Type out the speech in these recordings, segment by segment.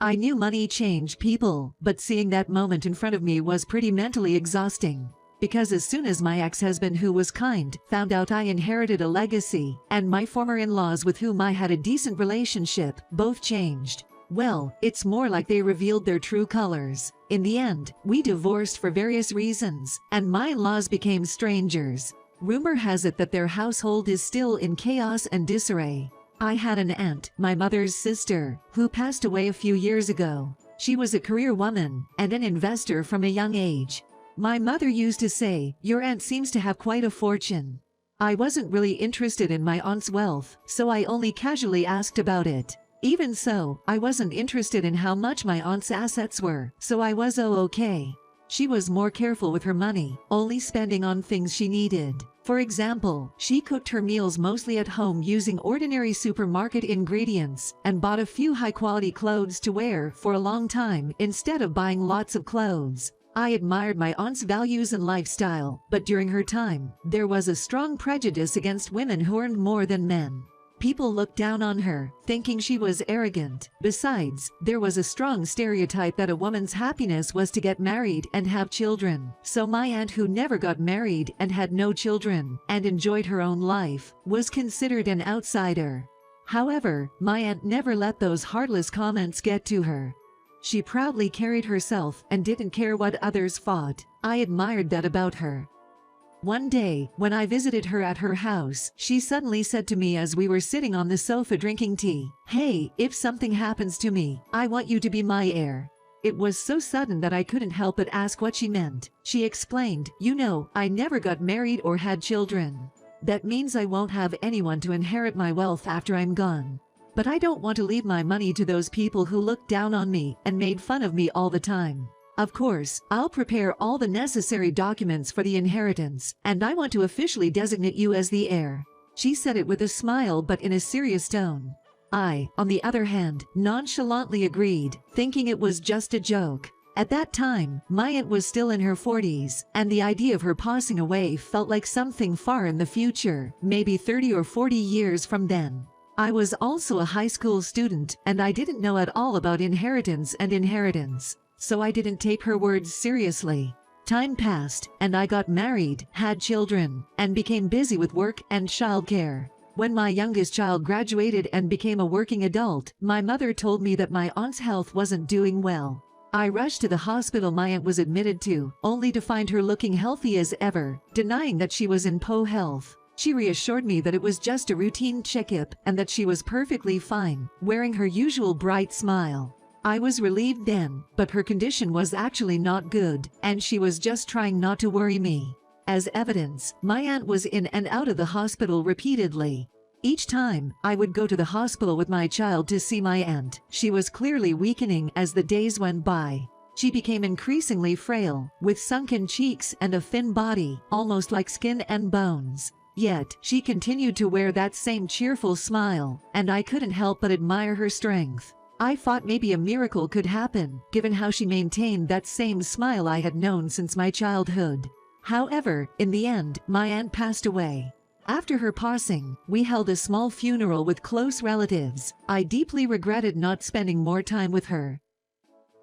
I knew money changed people, but seeing that moment in front of me was pretty mentally exhausting. Because as soon as my ex-husband, who was kind, found out I inherited a legacy, and my former in-laws with whom I had a decent relationship, both changed. Well, it's more like they revealed their true colors. In the end, we divorced for various reasons, and my in-laws became strangers. Rumor has it that their household is still in chaos and disarray. I had an aunt, my mother's sister, who passed away a few years ago. She was a career woman and an investor from a young age. My mother used to say, "Your aunt seems to have quite a fortune." I wasn't really interested in my aunt's wealth, so I only casually asked about it. Even so, I wasn't interested in how much my aunt's assets were, so I was okay. She was more careful with her money, only spending on things she needed. For example, she cooked her meals mostly at home using ordinary supermarket ingredients and bought a few high-quality clothes to wear for a long time instead of buying lots of clothes. I admired my aunt's values and lifestyle, but during her time, there was a strong prejudice against women who earned more than men. People looked down on her, thinking she was arrogant. Besides, there was a strong stereotype that a woman's happiness was to get married and have children. So my aunt, who never got married and had no children, and enjoyed her own life, was considered an outsider. However, my aunt never let those heartless comments get to her. She proudly carried herself and didn't care what others thought. I admired that about her. One day, when I visited her at her house, she suddenly said to me as we were sitting on the sofa drinking tea, "Hey, if something happens to me, I want you to be my heir." It was so sudden that I couldn't help but ask what she meant. She explained, "You know, I never got married or had children. That means I won't have anyone to inherit my wealth after I'm gone. But I don't want to leave my money to those people who looked down on me and made fun of me all the time. Of course, I'll prepare all the necessary documents for the inheritance, and I want to officially designate you as the heir." She said it with a smile but in a serious tone. I, on the other hand, nonchalantly agreed, thinking it was just a joke. At that time, my aunt was still in her 40s, and the idea of her passing away felt like something far in the future, maybe 30 or 40 years from then. I was also a high school student, and I didn't know at all about inheritance, so I didn't take her words seriously. Time passed, and I got married, had children, and became busy with work and childcare. When my youngest child graduated and became a working adult, my mother told me that my aunt's health wasn't doing well. I rushed to the hospital my aunt was admitted to, only to find her looking healthy as ever, denying that she was in poor health. She reassured me that it was just a routine checkup and that she was perfectly fine, wearing her usual bright smile. I was relieved then, but her condition was actually not good, and she was just trying not to worry me. As evidence, my aunt was in and out of the hospital repeatedly. Each time, I would go to the hospital with my child to see my aunt. She was clearly weakening as the days went by. She became increasingly frail, with sunken cheeks and a thin body, almost like skin and bones. Yet, she continued to wear that same cheerful smile, and I couldn't help but admire her strength. I thought maybe a miracle could happen, given how she maintained that same smile I had known since my childhood. However, in the end, my aunt passed away. After her passing, we held a small funeral with close relatives. I deeply regretted not spending more time with her.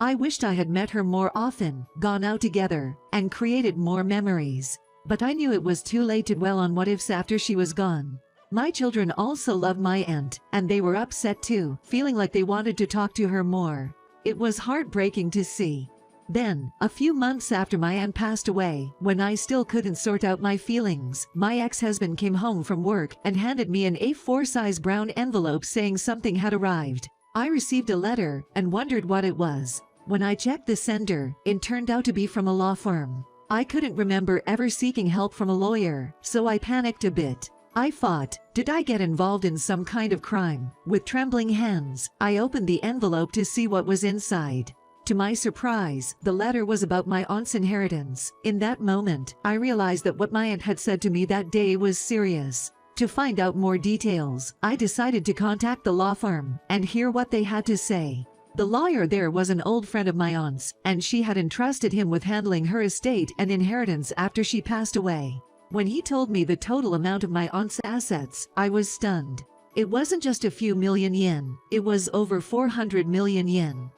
I wished I had met her more often, gone out together, and created more memories. But I knew it was too late to dwell on what-ifs after she was gone. My children also loved my aunt, and they were upset too, feeling like they wanted to talk to her more. It was heartbreaking to see. Then, a few months after my aunt passed away, when I still couldn't sort out my feelings, my ex-husband came home from work and handed me an A4-size brown envelope saying something had arrived. I received a letter and wondered what it was. When I checked the sender, it turned out to be from a law firm. I couldn't remember ever seeking help from a lawyer, so I panicked a bit. I thought, did I get involved in some kind of crime? With trembling hands, I opened the envelope to see what was inside. To my surprise, the letter was about my aunt's inheritance. In that moment, I realized that what my aunt had said to me that day was serious. To find out more details, I decided to contact the law firm and hear what they had to say. The lawyer there was an old friend of my aunt's, and she had entrusted him with handling her estate and inheritance after she passed away. When he told me the total amount of my aunt's assets, I was stunned. It wasn't just a few million yen, it was over 400 million yen.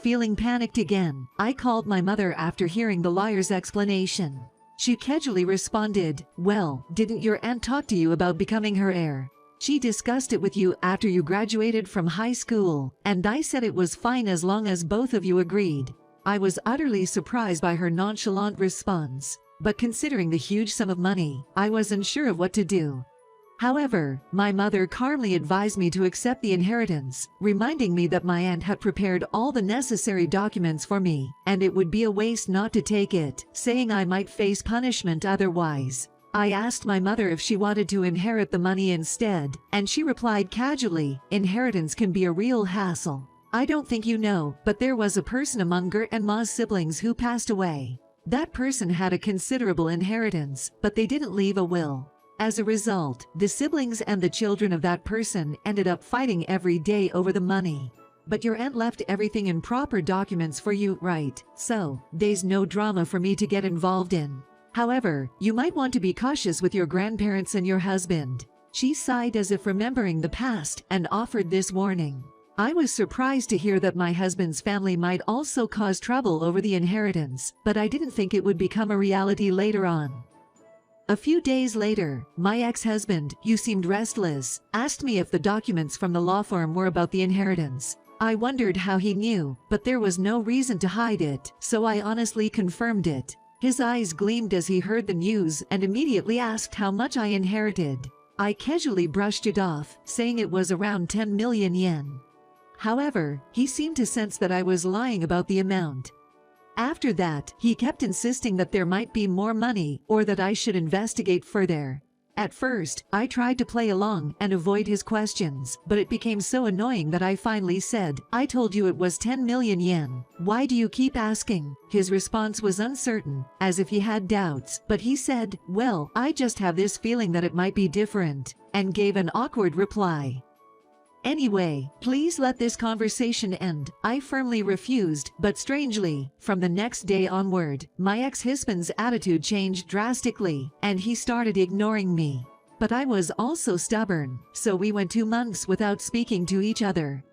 Feeling panicked again, I called my mother after hearing the lawyer's explanation. She casually responded, "Well, didn't your aunt talk to you about becoming her heir? She discussed it with you after you graduated from high school, and I said it was fine as long as both of you agreed." I was utterly surprised by her nonchalant response, but considering the huge sum of money, I was unsure of what to do. However, my mother calmly advised me to accept the inheritance, reminding me that my aunt had prepared all the necessary documents for me, and it would be a waste not to take it, saying I might face punishment otherwise. I asked my mother if she wanted to inherit the money instead, and she replied casually, "Inheritance can be a real hassle. I don't think you know, but there was a person among Gert and Ma's siblings who passed away. That person had a considerable inheritance, but they didn't leave a will. As a result, the siblings and the children of that person ended up fighting every day over the money. But your aunt left everything in proper documents for you, right? So, there's no drama for me to get involved in. However, you might want to be cautious with your grandparents and your husband." She sighed as if remembering the past and offered this warning. I was surprised to hear that my husband's family might also cause trouble over the inheritance, but I didn't think it would become a reality later on. A few days later, my ex-husband, who seemed restless, asked me if the documents from the law firm were about the inheritance. I wondered how he knew, but there was no reason to hide it, so I honestly confirmed it. His eyes gleamed as he heard the news and immediately asked how much I inherited. I casually brushed it off, saying it was around 10 million yen. However, he seemed to sense that I was lying about the amount. After that, he kept insisting that there might be more money or that I should investigate further. At first, I tried to play along and avoid his questions, but it became so annoying that I finally said, "I told you it was 10 million yen. Why do you keep asking?" His response was uncertain, as if he had doubts, but he said, "Well, I just have this feeling that it might be different," and gave an awkward reply. "Anyway, please let this conversation end." I firmly refused, but strangely, from the next day onward, my ex-husband's attitude changed drastically, and he started ignoring me. But I was also stubborn, so we went 2 months without speaking to each other.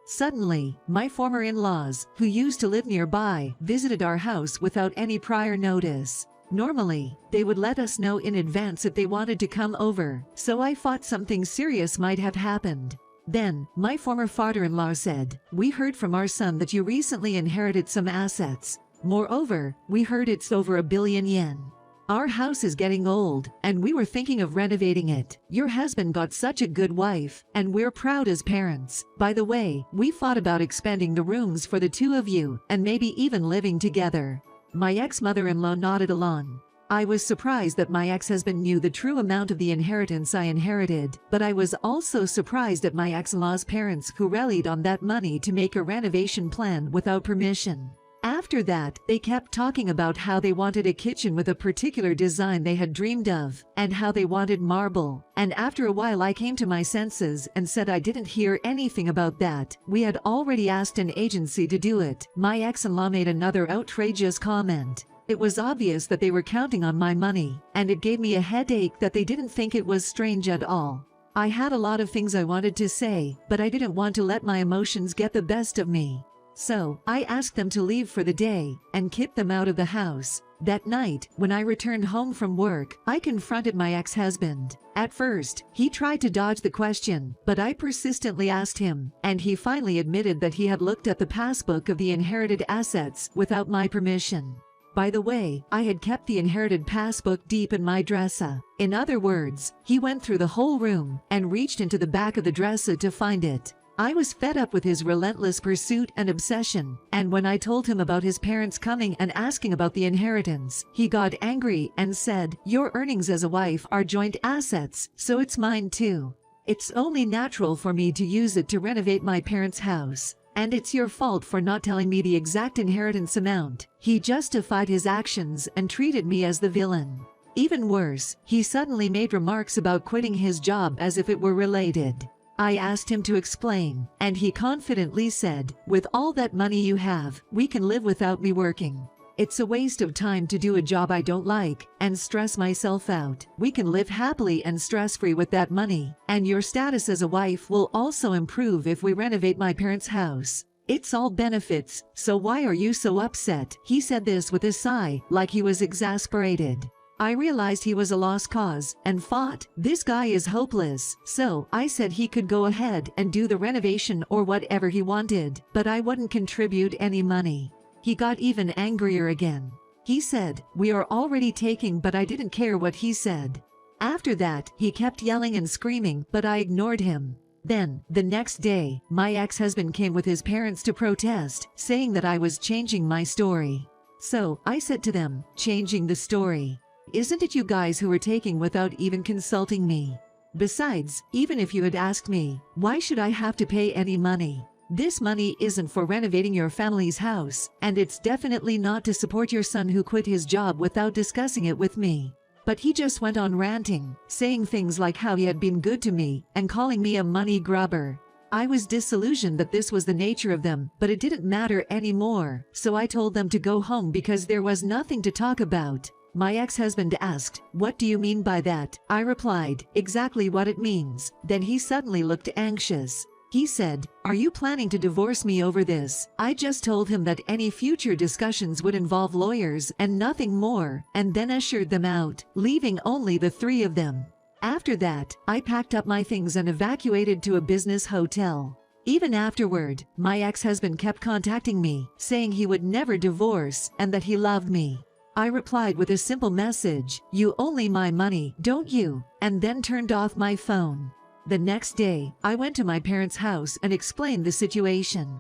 Suddenly, my former in-laws, who used to live nearby, visited our house without any prior notice. Normally, they would let us know in advance if they wanted to come over, so I thought something serious might have happened. Then, my former father-in-law said, "We heard from our son that you recently inherited some assets. Moreover, we heard it's over 1 billion yen. Our house is getting old, and we were thinking of renovating it. Your husband got such a good wife, and we're proud as parents. By the way, we thought about expanding the rooms for the 2 of you, and maybe even living together." My ex-mother-in-law nodded along. I was surprised that my ex-husband knew the true amount of the inheritance I inherited, but I was also surprised at my ex-in-law's parents who rallied on that money to make a renovation plan without permission. After that, they kept talking about how they wanted a kitchen with a particular design they had dreamed of, and how they wanted marble. And after a while I came to my senses and said I didn't hear anything about that. We had already asked an agency to do it. My ex-in-law made another outrageous comment. It was obvious that they were counting on my money, and it gave me a headache that they didn't think it was strange at all. I had a lot of things I wanted to say, but I didn't want to let my emotions get the best of me. So, I asked them to leave for the day, and kicked them out of the house. That night, when I returned home from work, I confronted my ex-husband. At first, he tried to dodge the question, but I persistently asked him, and he finally admitted that he had looked at the passbook of the inherited assets without my permission. By the way, I had kept the inherited passbook deep in my dresser. In other words, he went through the whole room and reached into the back of the dresser to find it. I was fed up with his relentless pursuit and obsession, and when I told him about his parents coming and asking about the inheritance, he got angry and said, "Your earnings as a wife are joint assets, so it's mine too. It's only natural for me to use it to renovate my parents' house. And it's your fault for not telling me the exact inheritance amount." He justified his actions and treated me as the villain. Even worse, he suddenly made remarks about quitting his job as if it were related. I asked him to explain, and he confidently said, "With all that money you have, we can live without me working. It's a waste of time to do a job I don't like and stress myself out. We can live happily and stress-free with that money, and your status as a wife will also improve if we renovate my parents' house." It's all benefits, so why are you so upset? He said this with a sigh, like he was exasperated. I realized he was a lost cause and thought, this guy is hopeless. So I said he could go ahead and do the renovation or whatever he wanted, but I wouldn't contribute any money. He got even angrier again. He said, we are already taking, but I didn't care what he said. After that, he kept yelling and screaming, but I ignored him. Then, the next day, my ex-husband came with his parents to protest, saying that I was changing my story. So, I said to them, changing the story. Isn't it you guys who were taking without even consulting me? Besides, even if you had asked me, why should I have to pay any money? This money isn't for renovating your family's house, and it's definitely not to support your son who quit his job without discussing it with me. But he just went on ranting, saying things like how he had been good to me, and calling me a money grubber. I was disillusioned that this was the nature of them, but it didn't matter anymore, so I told them to go home because there was nothing to talk about. My ex-husband asked, what do you mean by that? I replied, exactly what it means. Then he suddenly looked anxious. He said, are you planning to divorce me over this? I just told him that any future discussions would involve lawyers and nothing more, and then ushered them out, leaving only the three of them. After that, I packed up my things and evacuated to a business hotel. Even afterward, my ex-husband kept contacting me, saying he would never divorce and that he loved me. I replied with a simple message, you owe me my money, don't you? And then turned off my phone. The next day, I went to my parents' house and explained the situation.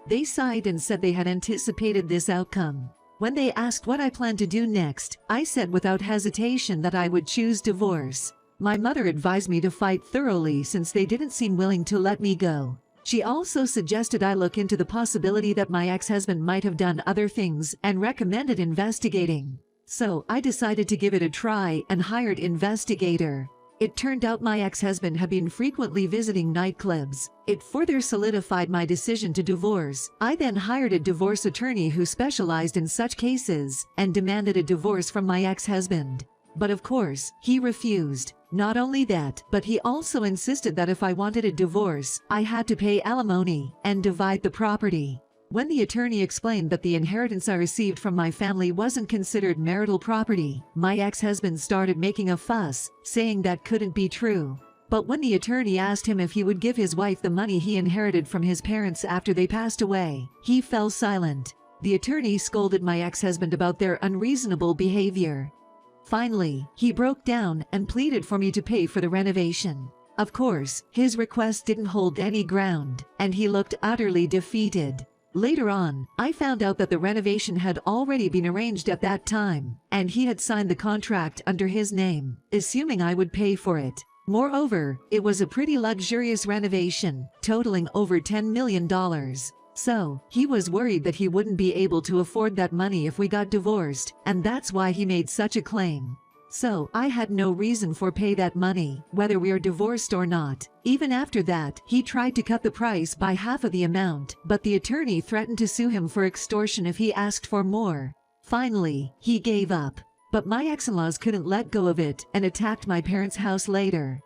They sighed and said they had anticipated this outcome. When they asked what I planned to do next, I said without hesitation that I would choose divorce. My mother advised me to fight thoroughly since they didn't seem willing to let me go. She also suggested I look into the possibility that my ex-husband might have done other things and recommended investigating. So I decided to give it a try and hired an investigator. It turned out my ex-husband had been frequently visiting nightclubs. It further solidified my decision to divorce. I then hired a divorce attorney who specialized in such cases and demanded a divorce from my ex-husband. But of course, he refused. Not only that, but he also insisted that if I wanted a divorce, I had to pay alimony and divide the property. When the attorney explained that the inheritance I received from my family wasn't considered marital property, my ex-husband started making a fuss, saying that couldn't be true. But when the attorney asked him if he would give his wife the money he inherited from his parents after they passed away, he fell silent. The attorney scolded my ex-husband about their unreasonable behavior. Finally, he broke down and pleaded for me to pay for the renovation. Of course, his request didn't hold any ground, and he looked utterly defeated. Later on, I found out that the renovation had already been arranged at that time, and he had signed the contract under his name, assuming I would pay for it. Moreover, it was a pretty luxurious renovation, totaling over $10 million. So, he was worried that he wouldn't be able to afford that money if we got divorced, and that's why he made such a claim. So, I had no reason for pay that money, whether we are divorced or not. Even after that, he tried to cut the price by half of the amount, but the attorney threatened to sue him for extortion if he asked for more. Finally, he gave up. But my ex-in-laws couldn't let go of it and attacked my parents' house later.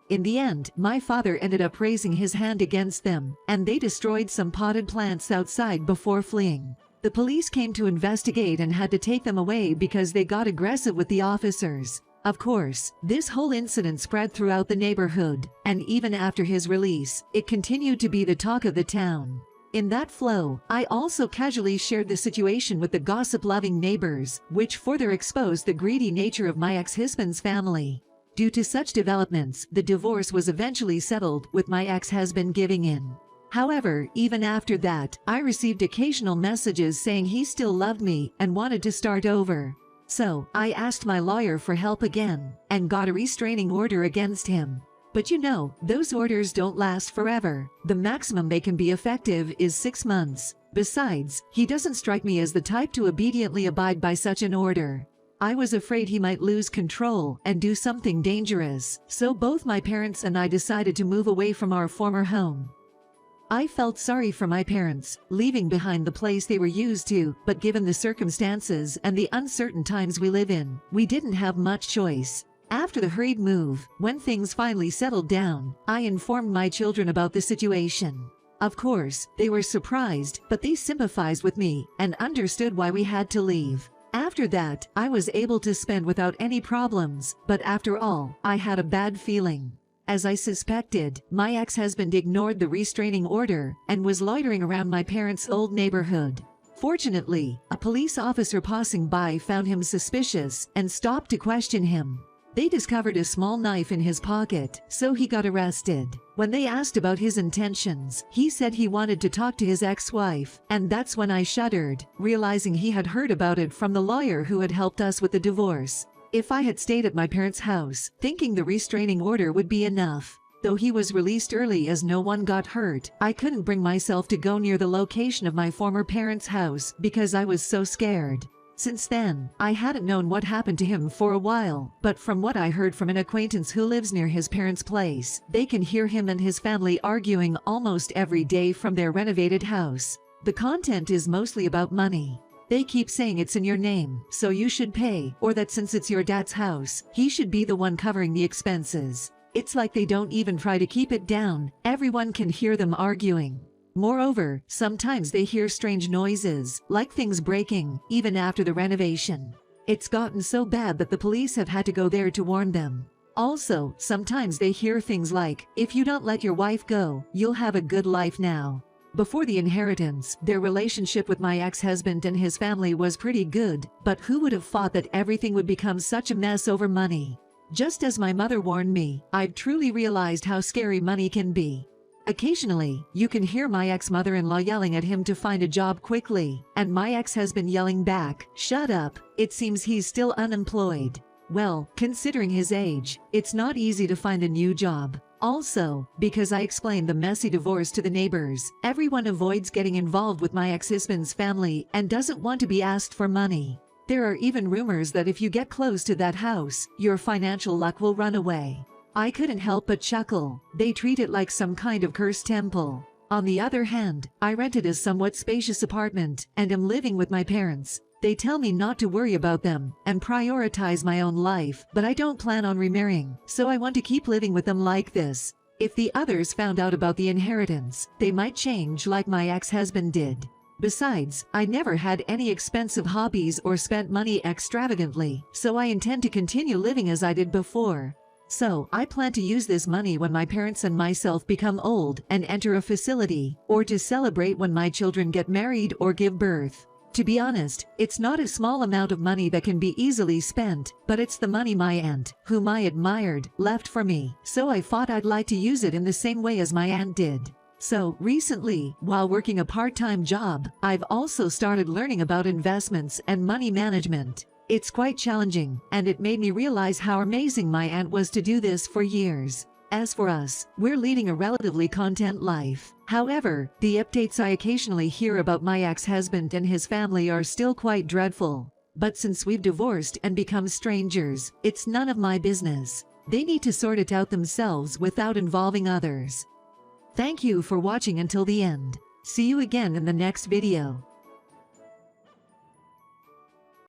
In the end, my father ended up raising his hand against them, and they destroyed some potted plants outside before fleeing. The police came to investigate and had to take them away because they got aggressive with the officers. Of course, this whole incident spread throughout the neighborhood, and even after his release, it continued to be the talk of the town. In that flow, I also casually shared the situation with the gossip-loving neighbors, which further exposed the greedy nature of my ex-husband's family. Due to such developments, the divorce was eventually settled, with my ex-husband giving in. However, even after that, I received occasional messages saying he still loved me and wanted to start over. So, I asked my lawyer for help again, and got a restraining order against him. But you know, those orders don't last forever. The maximum they can be effective is 6 months. Besides, he doesn't strike me as the type to obediently abide by such an order. I was afraid he might lose control and do something dangerous, so both my parents and I decided to move away from our former home. I felt sorry for my parents, leaving behind the place they were used to, but given the circumstances and the uncertain times we live in, we didn't have much choice. After the hurried move, when things finally settled down, I informed my children about the situation. Of course, they were surprised, but they sympathized with me and understood why we had to leave. After that, I was able to spend without any problems, but after all, I had a bad feeling. As I suspected, my ex-husband ignored the restraining order and was loitering around my parents' old neighborhood. Fortunately, a police officer passing by found him suspicious and stopped to question him. They discovered a small knife in his pocket, so he got arrested. When they asked about his intentions, he said he wanted to talk to his ex-wife, and that's when I shuddered, realizing he had heard about it from the lawyer who had helped us with the divorce. If I had stayed at my parents' house, thinking the restraining order would be enough. Though he was released early as no one got hurt, I couldn't bring myself to go near the location of my former parents' house because I was so scared. Since then, I hadn't known what happened to him for a while, but from what I heard from an acquaintance who lives near his parents' place, they can hear him and his family arguing almost every day from their renovated house. The content is mostly about money. They keep saying it's in your name, so you should pay, or that since it's your dad's house, he should be the one covering the expenses. It's like they don't even try to keep it down. Everyone can hear them arguing. Moreover, sometimes they hear strange noises, like things breaking, even after the renovation. It's gotten so bad that the police have had to go there to warn them. Also, sometimes they hear things like, "If you don't let your wife go, you'll have a good life now." Before the inheritance, their relationship with my ex-husband and his family was pretty good, but who would have thought that everything would become such a mess over money? Just as my mother warned me, I've truly realized how scary money can be. Occasionally, you can hear my ex-mother-in-law yelling at him to find a job quickly, and my ex-husband yelling back, "Shut up, it seems he's still unemployed." Well, considering his age, it's not easy to find a new job. Also, because I explained the messy divorce to the neighbors, everyone avoids getting involved with my ex-husband's family and doesn't want to be asked for money. There are even rumors that if you get close to that house, your financial luck will run away. I couldn't help but chuckle. They treat it like some kind of cursed temple. On the other hand, I rented a somewhat spacious apartment and am living with my parents. They tell me not to worry about them and prioritize my own life, but I don't plan on remarrying, so I want to keep living with them like this. If the others found out about the inheritance, they might change like my ex-husband did. Besides, I never had any expensive hobbies or spent money extravagantly, so I intend to continue living as I did before. So, I plan to use this money when my parents and myself become old and enter a facility, or to celebrate when my children get married or give birth. To be honest, it's not a small amount of money that can be easily spent, but it's the money my aunt, whom I admired, left for me, so I thought I'd like to use it in the same way as my aunt did. So, recently, while working a part-time job, I've also started learning about investments and money management. It's quite challenging, and it made me realize how amazing my aunt was to do this for years. As for us, we're leading a relatively content life. However, the updates I occasionally hear about my ex-husband and his family are still quite dreadful. But since we've divorced and become strangers, it's none of my business. They need to sort it out themselves without involving others. Thank you for watching until the end. See you again in the next video.